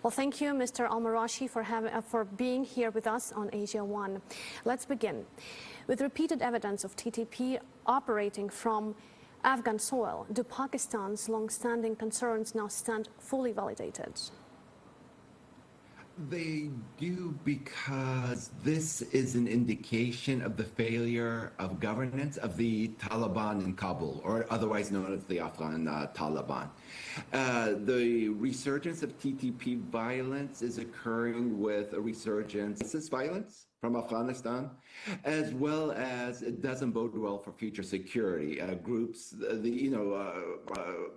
Well, thank you, Mr. Al Marashi, for being here with us on Asia One. Let's begin. With repeated evidence of TTP operating from Afghan soil, do Pakistan's long-standing concerns now stand fully validated? They do, because this is an indication of the failure of governance of the Taliban in Kabul, or otherwise known as the Afghan Taliban. The resurgence of TTP violence is occurring with a resurgence of ISIS violence from Afghanistan, as well as it doesn't bode well for future security. Groups,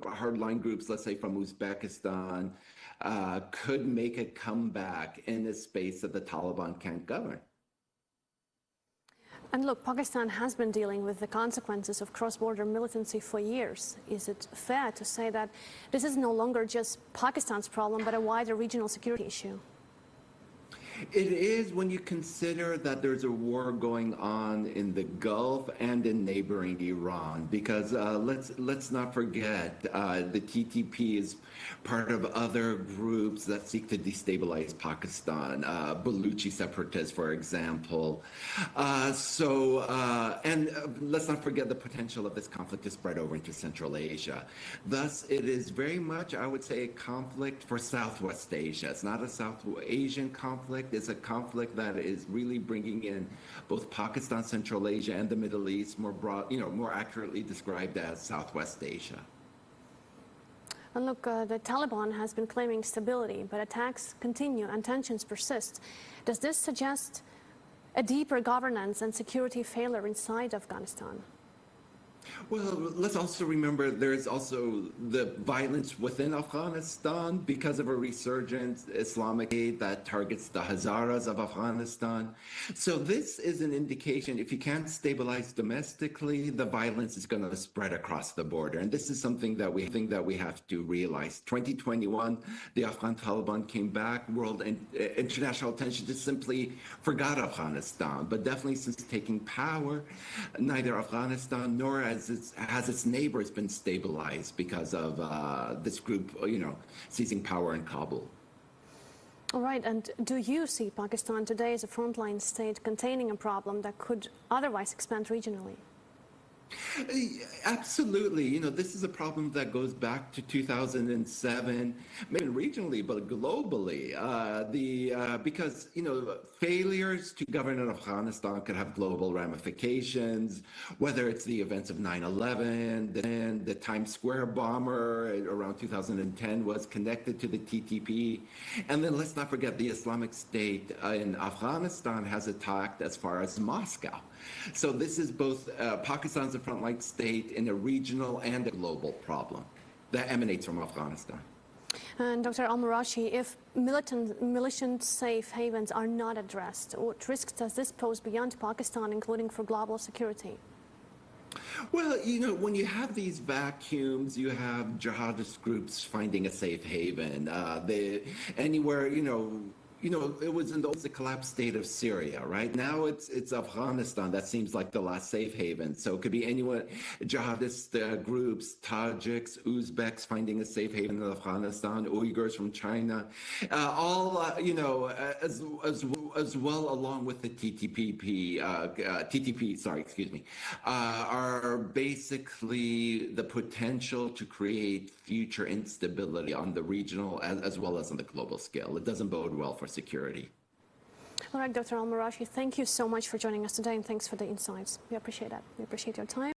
hardline groups, let's say from Uzbekistan, could make a comeback in a space that the Taliban can't govern. And look, Pakistan has been dealing with the consequences of cross-border militancy for years. Is it fair to say that this is no longer just Pakistan's problem, but a wider regional security issue? It is, when you consider that there's a war going on in the Gulf and in neighboring Iran, because let's not forget the TTP is part of other groups that seek to destabilize Pakistan, Baluchi separatists, for example. And let's not forget the potential of this conflict to spread over into Central Asia. Thus, it is very much, I would say, a conflict for Southwest Asia. It's not a South Asian conflict. It's a conflict that is really bringing in both Pakistan, Central Asia, and the Middle East, more accurately described as Southwest Asia. And look, the Taliban has been claiming stability, but attacks continue and tensions persist. Does this suggest a deeper governance and security failure inside Afghanistan? Well, let's also remember there's also the violence within Afghanistan because of a resurgent Islamic State that targets the Hazaras of Afghanistan. So this is an indication, if you can't stabilize domestically, the violence is going to spread across the border. And this is something that we have to realize. 2021, the Afghan Taliban came back. World and international attention just simply forgot Afghanistan. But definitely since taking power, neither Afghanistan nor has its neighbors been stabilized because of this group, seizing power in Kabul. All right, and do you see Pakistan today as a frontline state containing a problem that could otherwise expand regionally? Absolutely. This is a problem that goes back to 2007, maybe regionally, but globally. Because, failures to govern in Afghanistan could have global ramifications, whether it's the events of 9/11, then the Times Square bomber around 2010 was connected to the TTP. And then let's not forget the Islamic State in Afghanistan has attacked as far as Moscow. So this is both Pakistan's a frontline state in a regional and a global problem that emanates from Afghanistan. And Dr. Al Marashi, if militant safe havens are not addressed, what risks does this pose beyond Pakistan, including for global security? Well, when you have these vacuums, you have jihadist groups finding a safe haven. It was in the collapsed state of Syria, right? Now it's Afghanistan that seems like the last safe haven. So it could be anyone, jihadist groups, Tajiks, Uzbeks finding a safe haven in Afghanistan, Uyghurs from China, as well along with the TTP, are basically the potential to create future instability on the regional as well as on the global scale. It doesn't bode well for security. All right, Dr. Al Marashi, thank you so much for joining us today, and thanks for the insights. We appreciate that. We appreciate your time.